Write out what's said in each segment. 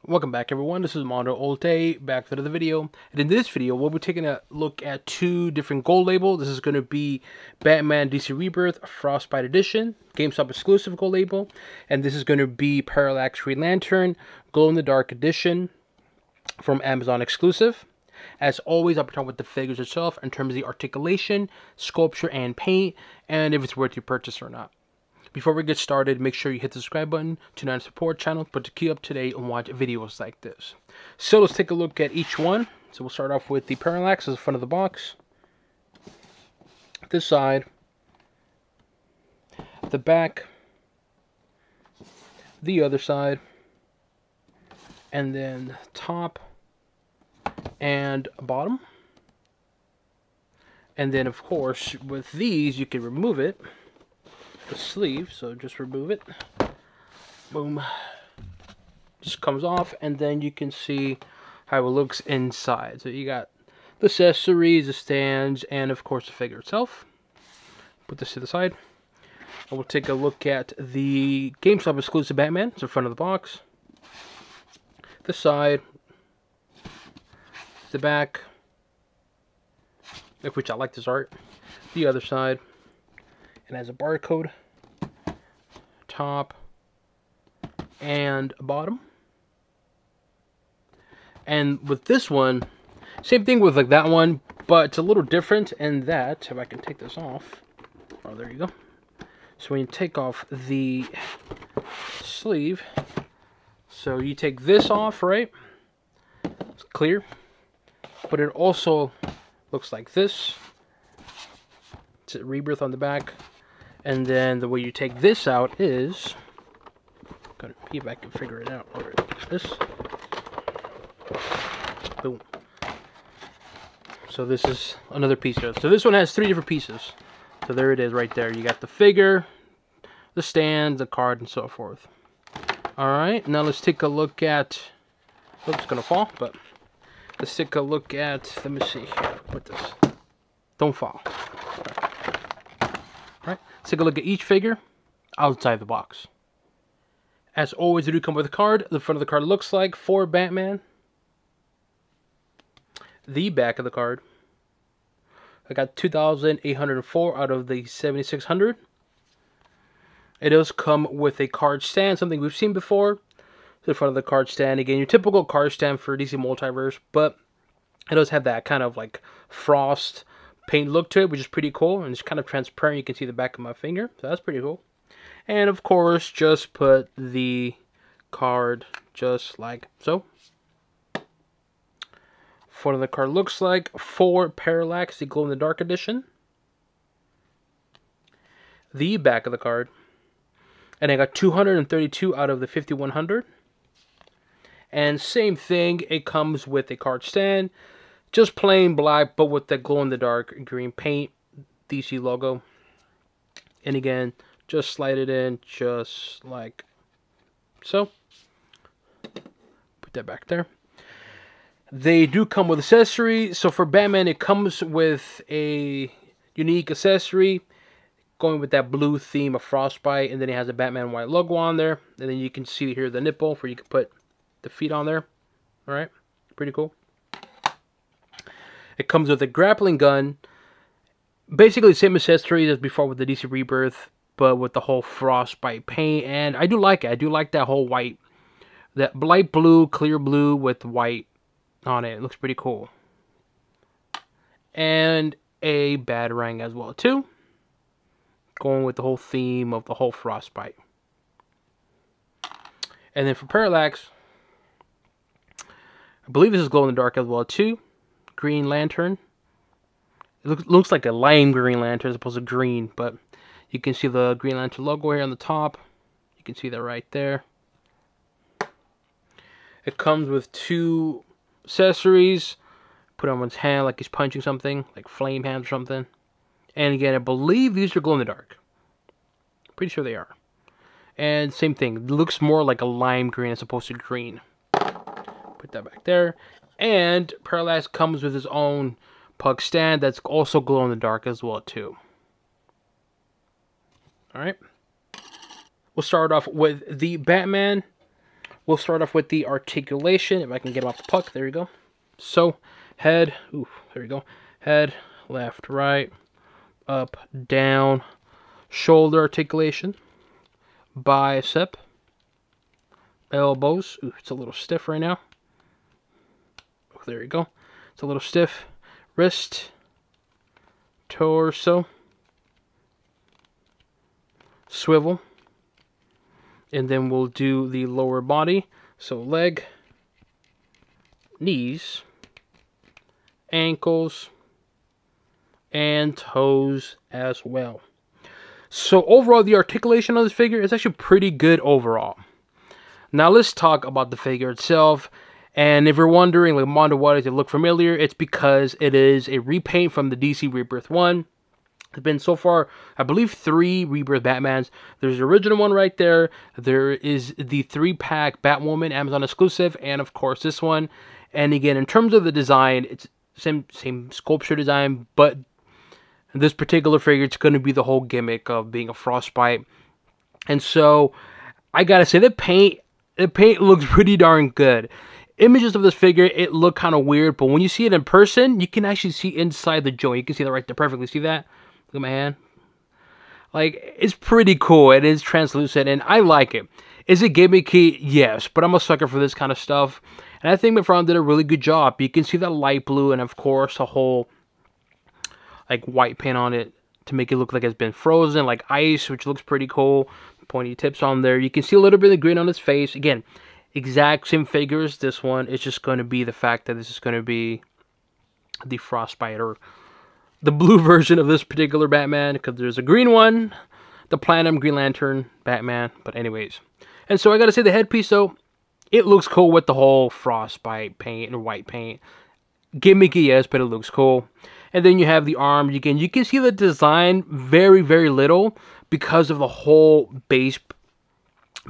Welcome back everyone, this is Mondo Olte, back to the video. And in this video, we'll be taking a look at two different gold labels. This is going to be Batman DC Rebirth Frostbite Edition, GameStop exclusive gold label. And this is going to be Parallax Green Lantern Glow in the Dark Edition from Amazon exclusive. As always, I'll be talking with the figures itself in terms of the articulation, sculpture, and paint, and if it's worth your purchase or not. Before we get started, make sure you hit the subscribe button to not support channel, but to keep up to date and watch videos like this. So let's take a look at each one. So we'll start off with the Parallax as the front of the box. This side, the back, the other side, and then top and bottom. And then of course with these you can remove it. The sleeve, so just remove it. Boom. Just comes off, and then you can see how it looks inside. So you got the accessories, the stands, and of course the figure itself. Put this to the side. And we'll take a look at the GameStop exclusive Batman. It's the front of the box. The side. The back. Which I like this art. The other side. It has a barcode, top, and bottom. And with this one, same thing with like that one, but it's a little different in that, if I can take this off, oh there you go. So when you take off the sleeve, so you take this off, right? It's clear, but it also looks like this. It's a Rebirth on the back. And then the way you take this out is, gotta see if I can figure it out. Alright, this. Boom. So this is another piece here. So this one has three different pieces. So there it is right there. You got the figure, the stand, the card, and so forth. Alright, now let's take a look at, oops, it's gonna fall, but let's take a look at, let me see here, put this, don't fall. Alright, let's take a look at each figure outside the box. As always, they do come with a card. The front of the card looks like for Batman. The back of the card, I got 2,804 out of the 7,600. It does come with a card stand, something we've seen before. The front of the card stand, again, your typical card stand for DC Multiverse, but it does have that kind of like frost paint look to it, which is pretty cool, and it's kind of transparent. You can see the back of my finger, so that's pretty cool. And of course, just put the card just like so. Front of the card looks like for Parallax, the Glow in the Dark Edition. The back of the card, and I got 232 out of the 5,100. And same thing, it comes with a card stand. Just plain black, but with the glow-in-the-dark green paint, DC logo. And again, just slide it in, just like so. Put that back there. They do come with accessories. So for Batman, it comes with a unique accessory, going with that blue theme of Frostbite, and then it has a Batman white logo on there. And then you can see here the nipple, where you can put the feet on there. All right, pretty cool. It comes with a grappling gun, basically the same accessories as before with the DC Rebirth, but with the whole Frostbite paint. And I do like it. I do like that whole white, that light blue, clear blue with white on it. It looks pretty cool. And a batarang as well too, going with the whole theme of the whole Frostbite. And then for Parallax, I believe this is glow in the dark as well too. Green Lantern. It looks like a lime green lantern as opposed to green, but you can see the Green Lantern logo here on the top. You can see that right there. It comes with two accessories. Put on one's hand like he's punching something, like flame hands or something. And again, I believe these are glow in the dark. Pretty sure they are. And same thing, it looks more like a lime green as opposed to green. Put that back there. And Parallax comes with his own puck stand that's also glow in the dark as well too. Alright. We'll start off with the Batman we'll start off with the articulation. If I can get him off the puck, there you go. So, head, ooh, there you go. Head, left, right, up, down, shoulder articulation, bicep, elbows. Ooh, it's a little stiff right now. Oh, there you go. It's a little stiff. Wrist, torso, swivel, and then we'll do the lower body. So leg, knees, ankles, and toes as well. So overall, the articulation of this figure is actually pretty good overall. Now let's talk about the figure itself. And if you're wondering, like, Mondo, why does it look familiar? It's because it is a repaint from the DC Rebirth 1. There's been so far, I believe, 3 Rebirth Batmans. There's the original one right there. There is the 3-pack Batwoman Amazon exclusive, and of course this one. And again, in terms of the design, it's same sculpture design, but this particular figure, it's going to be the whole gimmick of being a Frostbite. And so, I gotta say, the paint looks pretty darn good. Images of this figure, it looked kind of weird, but when you see it in person, you can actually see inside the joint. You can see that right there perfectly. See that? Look at my hand. Like, it's pretty cool. It is translucent, and I like it. Is it gimmicky? Yes, but I'm a sucker for this kind of stuff. And I think McFarlane did a really good job. You can see that light blue, and of course, the whole, like, white paint on it to make it look like it's been frozen, like ice, which looks pretty cool. Pointy tips on there. You can see a little bit of green on his face. Again, exact same figure as this one. It's just going to be the fact that this is going to be the Frostbite, or the blue version of this particular Batman, because there's a green one, the Platinum Green Lantern Batman. But anyways, and so I gotta say, the headpiece, though, it looks cool with the whole Frostbite paint or white paint. Gimmicky, yes, but it looks cool. And then you have the arm. You can see the design very, very little because of the whole base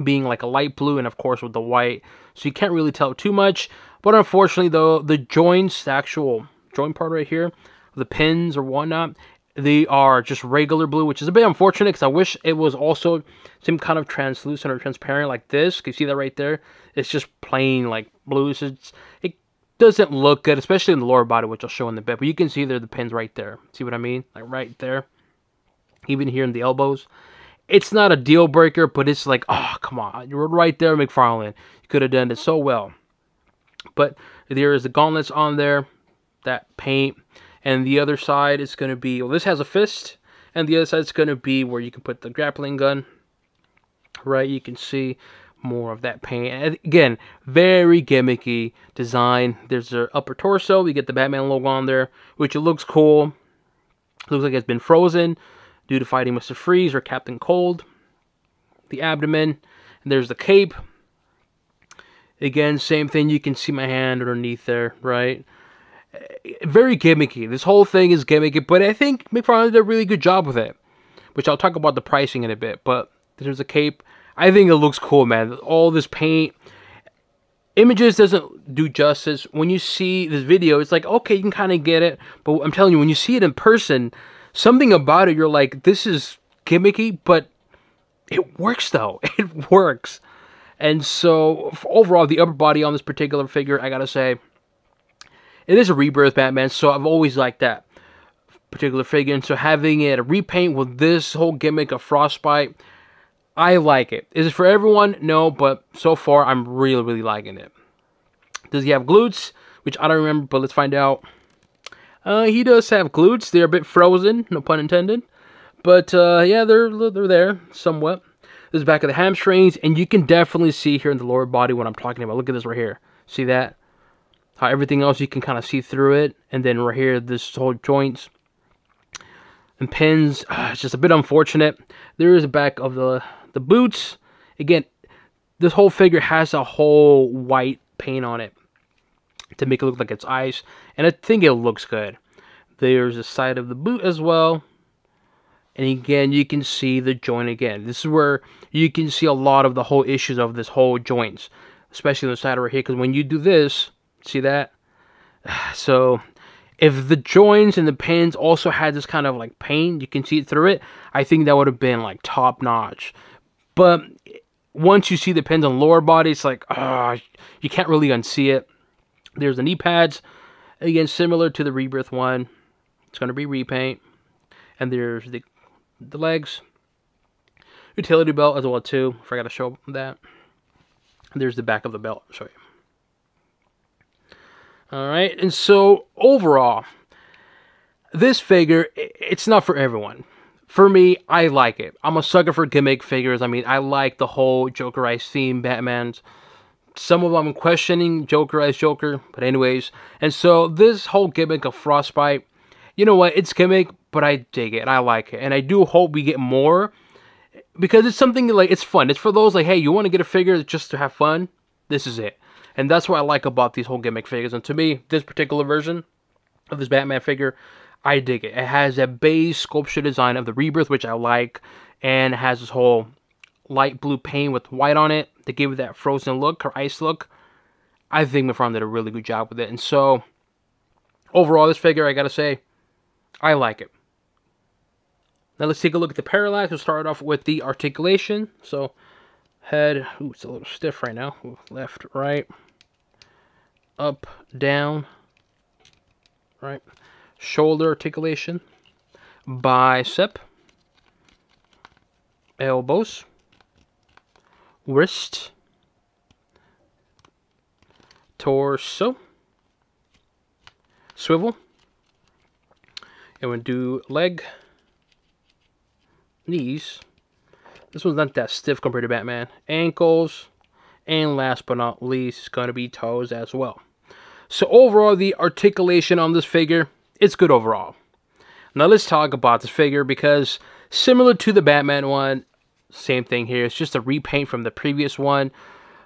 being like a light blue, and of course with the white, so you can't really tell too much. But unfortunately, though, the joints, the actual joint part right here, the pins or whatnot, they are just regular blue, which is a bit unfortunate because I wish it was also some kind of translucent or transparent like this. Can you see that right there? It's just plain like blue. So it doesn't look good, especially in the lower body, which I'll show in a bit. But you can see there the pins right there. See what I mean? Like right there. Even here in the elbows. It's not a deal breaker, but it's like, oh, come on. You were right there, McFarlane. You could have done it so well. But there is the gauntlets on there, that paint. And the other side is going to be, well, this has a fist. And the other side is going to be where you can put the grappling gun. Right, you can see more of that paint. And again, very gimmicky design. There's the upper torso. We get the Batman logo on there, which it looks cool. Looks like it's been frozen due to fighting Mr. Freeze or Captain Cold. The abdomen, and there's the cape. Again, same thing. You can see my hand underneath there, right? Very gimmicky. This whole thing is gimmicky, but I think McFarlane did a really good job with it, which I'll talk about the pricing in a bit. But there's a cape. I think it looks cool, man. All this paint. Images doesn't do justice. When you see this video, it's like, okay, you can kind of get it. But I'm telling you, when you see it in person, something about it, you're like, this is gimmicky, but it works, though. It works. And so, overall, the upper body on this particular figure, I gotta say, it is a Rebirth Batman, so I've always liked that particular figure. And so having it a repaint with this whole gimmick of Frostbite, I like it. Is it for everyone? No, but so far, I'm really, really liking it. Does he have glutes? Which I don't remember, but let's find out. He does have glutes. They're a bit frozen, no pun intended. But, yeah, they're there, somewhat. This is back of the hamstrings, and you can definitely see here in the lower body what I'm talking about. Look at this right here. See that? How everything else, you can kind of see through it. And then right here, this whole joints and pins. It's just a bit unfortunate. There is a back of the boots. Again, this whole figure has a whole white paint on it to make it look like it's ice. And I think it looks good. There's the side of the boot as well. And again, you can see the joint again. This is where you can see a lot of the whole issues of this whole joints. Especially on the side right here. Because when you do this, see that? So, if the joints and the pins also had this kind of like paint, you can see it through it, I think that would have been like top notch. But once you see the pins on lower body, it's like, you can't really unsee it. There's the knee pads. Again, similar to the Rebirth one. It's going to be repaint. And there's the legs. Utility belt as well too. Forgot to show that. There's the back of the belt. I'll show you. Alright, and so overall, this figure, it's not for everyone. For me, I like it. I'm a sucker for gimmick figures. I mean, I like the whole Jokerized theme Batmans. Some of them I'm questioning Jokerized Joker, but anyways. And so this whole gimmick of Frostbite, you know what? It's gimmick, but I dig it. I like it. And I do hope we get more, because it's something like, it's fun. It's for those like, hey, you want to get a figure just to have fun? This is it. And that's what I like about these whole gimmick figures. And to me, this particular version of this Batman figure, I dig it. It has a base sculpture design of the Rebirth, which I like, and it has this whole light blue paint with white on it to give it that frozen look or ice look. I think McFarlane did a really good job with it. And so, overall, this figure, I gotta say, I like it. Now let's take a look at the Parallax. We'll start off with the articulation. So, head, ooh, it's a little stiff right now. Ooh, left, right, up, down, right. Shoulder articulation, bicep, elbows, wrist, torso, swivel, and we'll do leg, knees. This one's not that stiff compared to Batman. Ankles, and last but not least, it's going to be toes as well. So overall, the articulation on this figure, it's good overall. Now let's talk about this figure, because similar to the Batman one, same thing here. It's just a repaint from the previous one,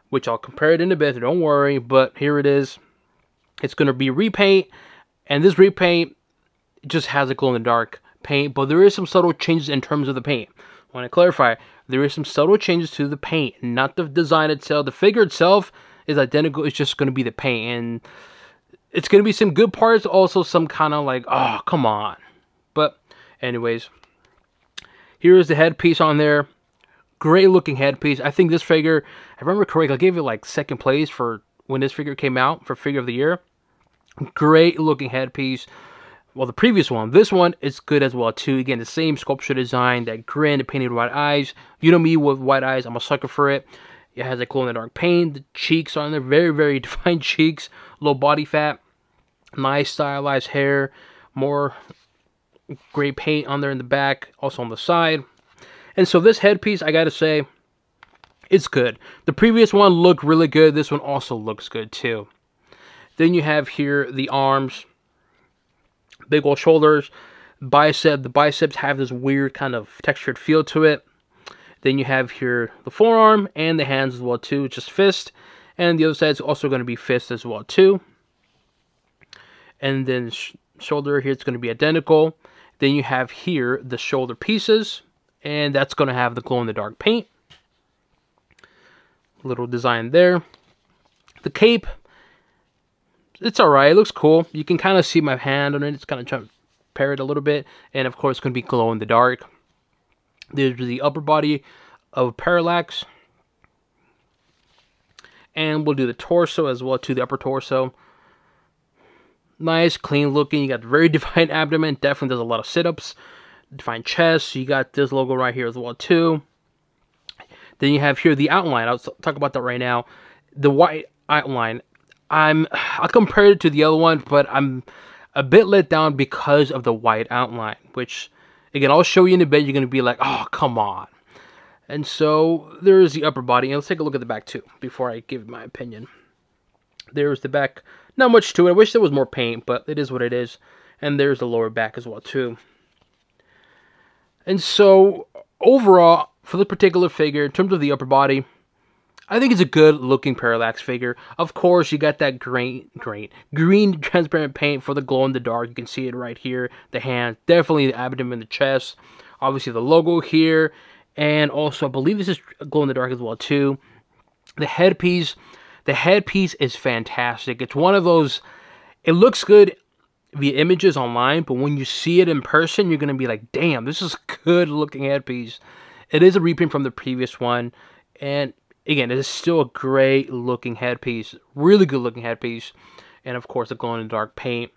which I'll compare it in a bit, don't worry, but here it is. It's going to be repaint, and this repaint just has a glow-in-the-dark paint, but there is some subtle changes in terms of the paint. I want to clarify, there is some subtle changes to the paint, not the design itself. The figure itself is identical, it's just going to be the paint, and it's going to be some good parts, also some kind of like, oh, come on. But anyways, here's the headpiece on there. Great looking headpiece. I think this figure, I remember correctly, I gave it like second place for when this figure came out for figure of the year. Great looking headpiece. Well, the previous one, this one is good as well too. Again, the same sculpture design, that grin, the painted white eyes. You know me with white eyes, I'm a sucker for it. It has a glow-in-the-dark paint. The cheeks are on there, very, very defined cheeks. Low body fat. Nice stylized hair. More gray paint on there in the back. Also on the side. And so this headpiece, I gotta say, it's good. The previous one looked really good. This one also looks good too. Then you have here the arms. Big old shoulders. Bicep. The biceps have this weird kind of textured feel to it. Then you have here the forearm and the hands as well too, just fist. And the other side is also going to be fist as well too. And then shoulder here, it's going to be identical. Then you have here the shoulder pieces, and that's going to have the glow-in-the-dark paint. Little design there. The cape, it's alright, it looks cool. You can kind of see my hand on it, it's kind of trying to pair it a little bit. And of course, it's going to be glow-in-the-dark. There's the upper body of Parallax. And we'll do the torso as well, to the upper torso. Nice, clean looking. You got very defined abdomen. Definitely does a lot of sit-ups. Defined chest. You got this logo right here as well too. Then you have here the outline. I'll talk about that right now. The white outline. I'll compare it to the other one, but I'm a bit let down because of the white outline, which, again, I'll show you in a bit. You're going to be like, oh, come on. And so, there's the upper body. And let's take a look at the back, too, before I give my opinion. There's the back. Not much to it. I wish there was more paint, but it is what it is. And there's the lower back as well, too. And so, overall, for the particular figure, in terms of the upper body, I think it's a good-looking Parallax figure. Of course, you got that green transparent paint for the glow-in-the-dark. You can see it right here. The hand, definitely the abdomen, the chest. Obviously, the logo here. And also, I believe this is glow-in-the-dark as well, too. The headpiece is fantastic. It's one of those, it looks good via images online, but when you see it in person, you're going to be like, damn, this is a good-looking headpiece. It is a reprint from the previous one. And again, it is still a great looking headpiece. Really good looking headpiece. And of course, the glow-in-the-dark paint.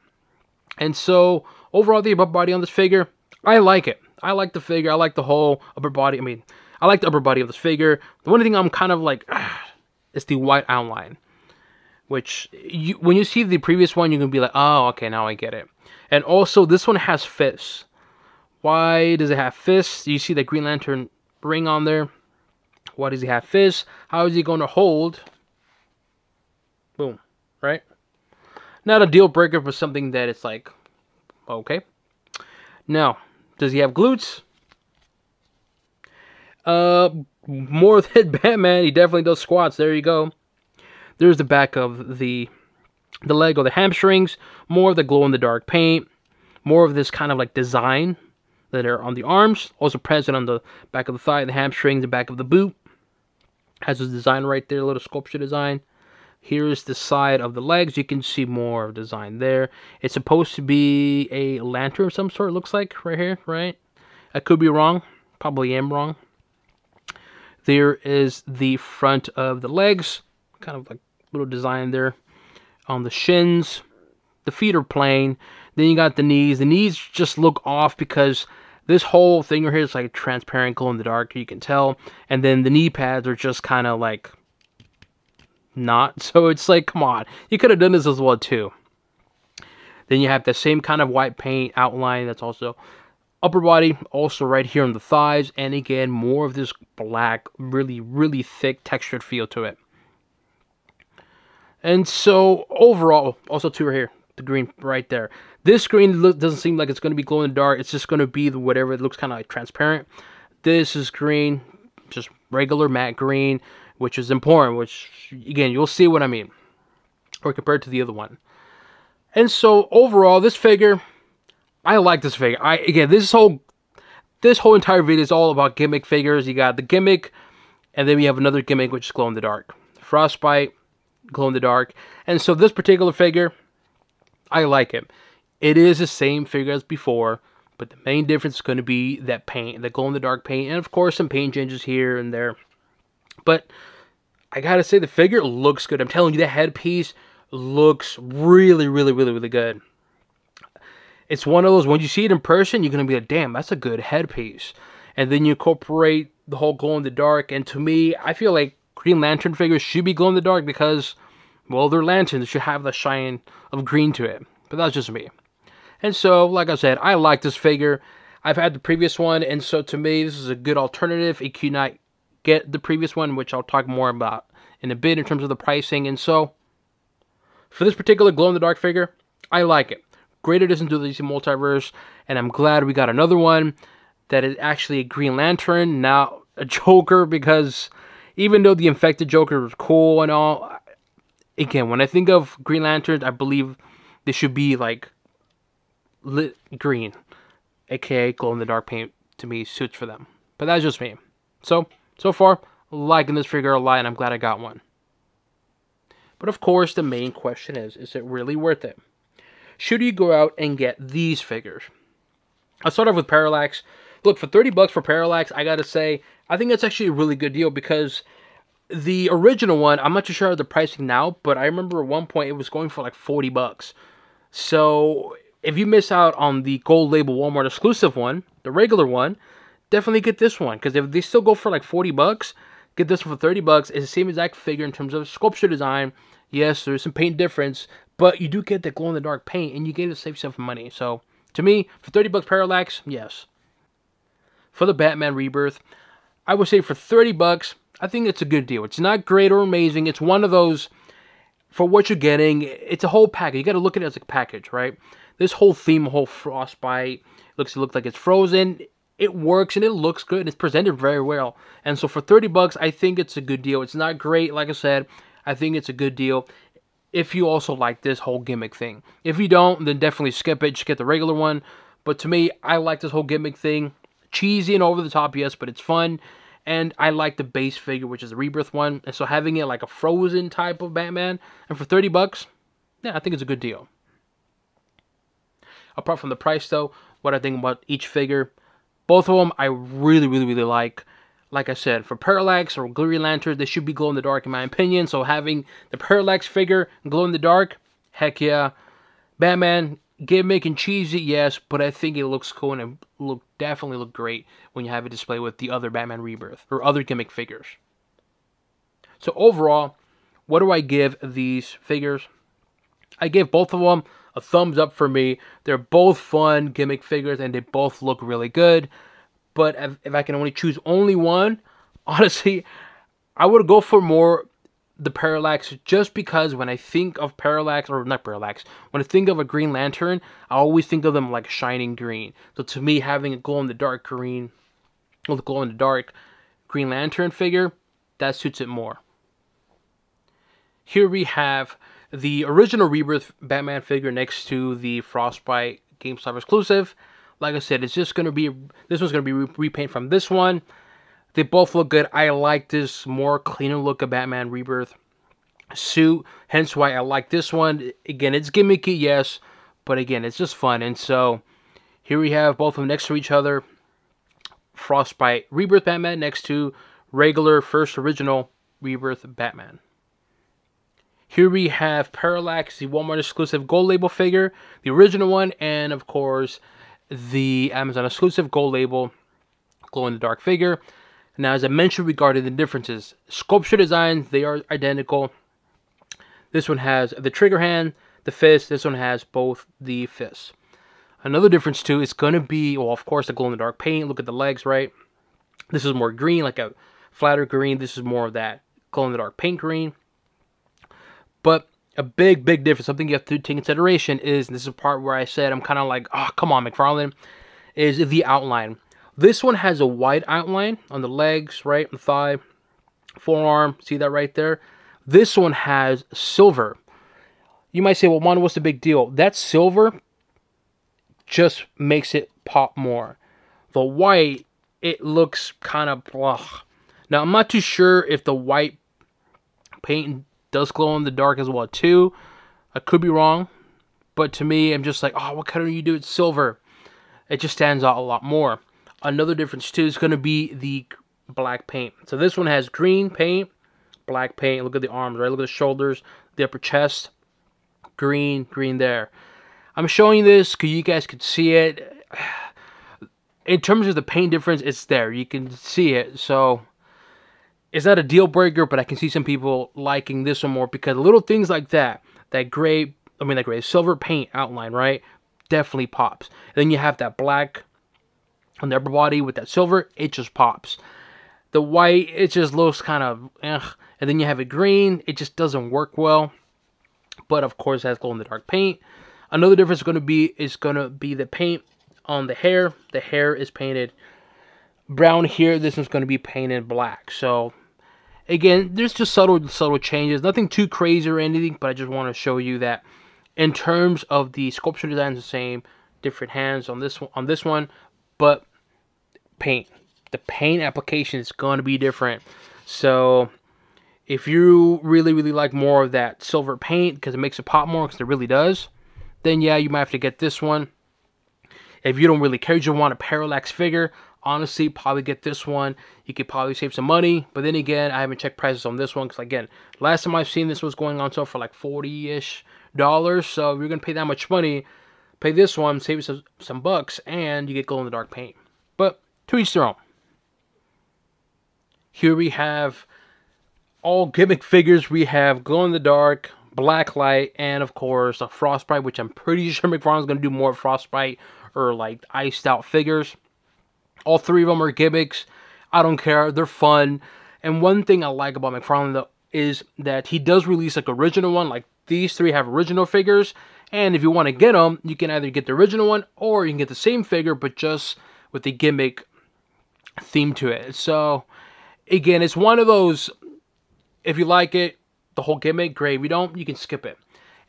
And so, overall, the upper body on this figure, I like it. I like the figure. I like the whole upper body. I mean, I like the upper body of this figure. The only thing I'm kind of like, is the white outline. Which, when you see the previous one, you're going to be like, oh, okay, now I get it. And also, this one has fists. Why does it have fists? You see the Green Lantern ring on there. Why does he have fists? How is he going to hold? Boom. Right? Not a deal breaker, but something that it's like, okay. Now, does he have glutes? More than Batman. He definitely does squats. There you go. There's the back of the leg or the hamstrings. More of the glow-in-the-dark paint. More of this kind of like design that are on the arms. Also present on the back of the thigh, the hamstrings, the back of the boot. Has this design right there, a little sculpture design. Here's the side of the legs. You can see more design there. It's supposed to be a lantern of some sort, it looks like, right here, right? I could be wrong. Probably am wrong. There is the front of the legs. Kind of like little design there on the shins. The feet are plain. Then you got the knees. The knees just look off because this whole thing right here is like transparent, glow in the dark. You can tell. And then the knee pads are just kind of like not. So it's like, come on. You could have done this as well too. Then you have the same kind of white paint outline. That's also upper body. Also right here on the thighs. And again, more of this black, really, really thick textured feel to it. And so overall, also too right here, the green right there. This green doesn't seem like it's going to be glow in the dark. It's just going to be whatever. It looks kind of like transparent. This is green, just regular matte green, which is important. Which, again, you'll see what I mean. Or compared to the other one. And so overall, this figure, I like this figure. Again, this whole entire video is all about gimmick figures. You got the gimmick, and then we have another gimmick which is glow in the dark. Frostbite, glow in the dark. And so this particular figure, I like it. It is the same figure as before, but the main difference is going to be that paint, the glow-in-the-dark paint, and of course some paint changes here and there. But I gotta say, the figure looks good. I'm telling you, the headpiece looks really, really, really, really good. It's one of those, when you see it in person, you're going to be like, damn, that's a good headpiece. And then you incorporate the whole glow-in-the-dark, and to me, I feel like Green Lantern figures should be glow-in-the-dark because, well, they're lanterns. They should have the shine of green to it. But that's just me. And so, like I said, I like this figure. I've had the previous one, and so to me, this is a good alternative. It could not get the previous one, which I'll talk more about in a bit in terms of the pricing. And so, for this particular glow-in-the-dark figure, I like it. Great addition to the DC Multiverse, and I'm glad we got another one that is actually a Green Lantern, not a Joker, because even though the Infected Joker was cool and all, again, when I think of Green Lanterns, I believe they should be like lit green, aka glow-in-the-dark paint. To me suits for them, but that's just me. So far, liking this figure a lot, and I'm glad I got one. But of course, the main question is it really worth it? Should you go out and get these figures? I'll start off with Parallax. Look, for 30 bucks for Parallax, I gotta say, I think that's actually a really good deal, because the original one, I'm not too sure of the pricing now, but I remember at one point it was going for like 40 bucks. So if you miss out on the Gold Label Walmart exclusive one, the regular one, definitely get this one, because if they still go for like 40 bucks, get this one for 30 bucks. It's the same exact figure in terms of sculpture design. Yes, there's some paint difference, but you do get the glow-in-the-dark paint, and you get to save yourself money. So, to me, for 30 bucks Parallax, yes. For the Batman Rebirth, I would say for 30 bucks, I think it's a good deal. It's not great or amazing. It's one of those, for what you're getting, it's a whole package. You got to look at it as a package, right? This whole theme, whole Frostbite, looks like it's frozen. It works, and it looks good. It's presented very well. And so for 30 bucks, I think it's a good deal. It's not great, like I said. I think it's a good deal if you also like this whole gimmick thing. If you don't, then definitely skip it. Just get the regular one. But to me, I like this whole gimmick thing. Cheesy and over the top, yes, but it's fun. And I like the base figure, which is the Rebirth one. And so having it like a frozen type of Batman, and for 30 bucks, yeah, I think it's a good deal. Apart from the price, though, what I think about each figure, both of them I really, really, really like. like I said, for Parallax or Green Lantern, they should be glow in the dark in my opinion. So having the Parallax figure glow in the dark, heck yeah. Batman, gimmick and cheesy, yes, but I think it looks cool and it definitely look great when you have it displayed with the other Batman Rebirth or other gimmick figures. So overall, what do I give these figures? I give both of them a thumbs up for me. They're both fun gimmick figures and they both look really good. But if I can only choose only one, honestly, I would go for more the Parallax, just because when I think of Parallax, or not Parallax, when I think of a Green Lantern, I always think of them like shining green. So to me, having a glow-in-the-dark green, or the glow-in-the-dark Green Lantern figure, that suits it more. Here we have the original Rebirth Batman figure next to the Frostbite GameStop exclusive. Like I said, it's just going to be, this one's going to be repaint from this one. They both look good. I like this more cleaner look of Batman Rebirth suit, hence why I like this one. Again, it's gimmicky, yes, but again, it's just fun. And so here we have both of them next to each other. Frostbite Rebirth Batman next to regular first original Rebirth Batman. Here we have Parallax, the Walmart exclusive Gold Label figure, the original one, and of course the Amazon exclusive Gold Label glow-in-the-dark figure. Now, as I mentioned regarding the differences, sculpture designs, they are identical. This one has the trigger hand, the fist. This one has both the fists. Another difference too is going to be, well, of course, the glow-in-the-dark paint. Look at the legs, right? This is more green, like a flatter green. This is more of that glow-in-the-dark paint green. But a big difference, something you have to take into consideration is, and this is a part where I said I'm kind of like, oh, come on, McFarlane, is the outline. This one has a white outline on the legs, right, on the thigh, forearm. See that right there? This one has silver. You might say, well, Mono, what's the big deal? That silver just makes it pop more. The white, it looks kind of blah. Now, I'm not too sure if the white paint does glow in the dark as well, too. I could be wrong. But to me, I'm just like, oh, what color do you do? It's silver. It just stands out a lot more. Another difference too is going to be the black paint. So this one has green paint, black paint. Look at the arms, right? Look at the shoulders, the upper chest. Green there. I'm showing this because you guys could see it. In terms of the paint difference, it's there. You can see it. So it's not a deal breaker, but I can see some people liking this one more because little things like that, silver paint outline, right? Definitely pops. And then you have that black on the upper body with that silver, it just pops. The white, it just looks kind of and then you have it green, it just doesn't work well. But of course, it has glow-in-the-dark paint. Another difference is going to be the paint on the hair. The hair is painted brown here. This one's going to be painted black. So again, there's just subtle changes. Nothing too crazy or anything, but I just want to show you that in terms of the sculpture design, the same, different hands on this one, but the paint application is going to be different. So if you really like more of that silver paint because it makes it pop more, because it really does, then yeah, you might have to get this one. If you don't really care, you just want a Parallax figure, honestly, probably get this one. You could probably save some money. But then again, I haven't checked prices on this one because, again, last time I've seen this was going on sale for like $40-ish. So if you're going to pay that much money, pay this one, save some bucks, and you get glow-in-the-dark paint. But to each their own. Here we have all gimmick figures. We have glow-in-the-dark, black light, and of course a Frostbite, which I'm pretty sure McFarlane's going to do more Frostbite or like iced out figures. All three of them are gimmicks. I don't care. They're fun. And one thing I like about McFarlane though is that he does release like original one. Like these three have original figures. And if you want to get them, you can either get the original one or you can get the same figure but just with the gimmick theme to it. So again, it's one of those, if you like it, the whole gimmick, great. If you don't, you can skip it.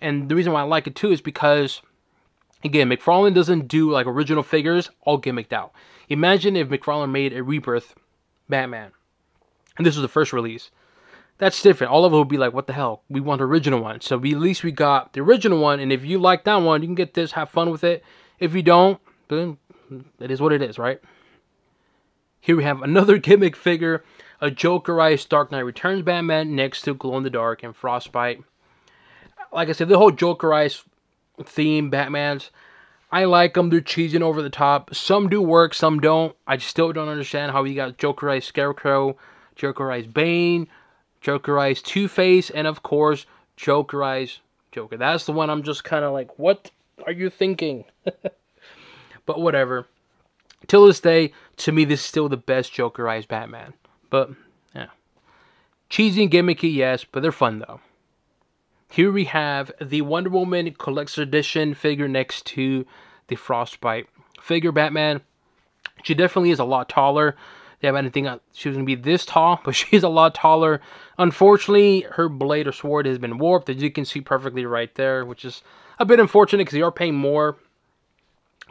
And the reason why I like it too is because, again, McFarlane doesn't do like original figures all gimmicked out. Imagine if McFarlane made a Rebirth Batman, and this was the first release. That's different. All of it would be like, what the hell? We want the original one. So at least we got the original one, and if you like that one, you can get this, have fun with it. If you don't, then it is what it is, right? Here we have another gimmick figure, a Jokerized Dark Knight Returns Batman next to Glow in the Dark and Frostbite. Like I said, the whole Jokerized theme Batmans, I like them. They're cheesy and over the top. Some do work, some don't. I still don't understand how you got Jokerized Scarecrow, Jokerized Bane, Jokerized Two-Face, and of course, Jokerized Joker. That's the one I'm just kind of like, what are you thinking? But whatever. Till this day, to me, this is still the best Jokerized Batman. But, yeah. Cheesy and gimmicky, yes, but they're fun, though. Here we have the Wonder Woman Collector's Edition figure next to the Frostbite figure Batman. She definitely is a lot taller. They have anything she was going to be this tall, but she's a lot taller. Unfortunately, her blade or sword has been warped, as you can see perfectly right there, which is a bit unfortunate because you are paying more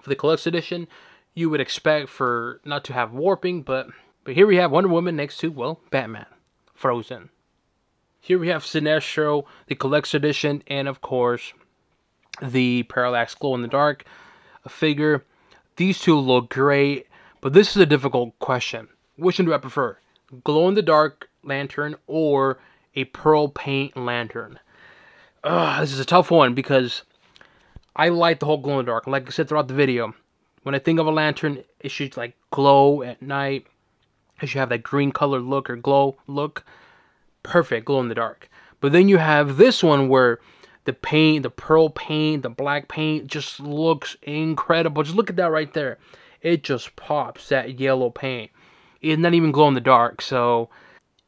for the Collector's Edition. You would expect for not to have warping, but here we have Wonder Woman next to, well, Batman. Frozen. Here we have Sinestro, the Collector's Edition, and of course, the Parallax Glow in the Dark figure. These two look great, but this is a difficult question. Which one do I prefer? Glow in the Dark lantern or a pearl paint lantern? This is a tough one because I like the whole glow in the dark. Like I said throughout the video, when I think of a lantern, it should like glow at night. It should have that green color look or glow look. Perfect, glow in the dark. But then you have this one where the paint, the pearl paint, the black paint just looks incredible. Just look at that right there. It just pops, that yellow paint. It's not even glow in the dark. So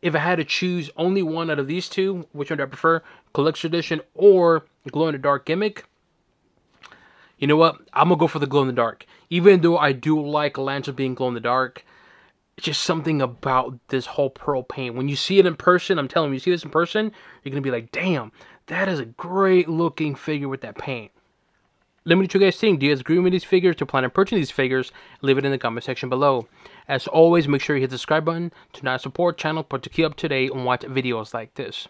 if I had to choose only one out of these two, which one do I prefer? Collector's Edition or glow in the dark gimmick? You know what? I'm going to go for the glow in the dark. Even though I do like lanterns being glow in the dark, it's just something about this whole pearl paint. When you see it in person, I'm telling you, see this in person, you're going to be like, damn, that is a great looking figure with that paint. Let me know what you guys think. Do you guys agree with these figures? Do you plan on purchasing these figures? Leave it in the comment section below. As always, make sure you hit the subscribe button to not support the channel, but to keep up to date and watch videos like this.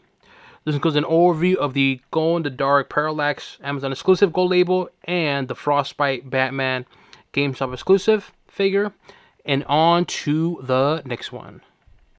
This includes an overview of the Glow in the Dark Parallax Amazon exclusive Gold Label and the Frostbite Batman GameStop exclusive figure. And on to the next one.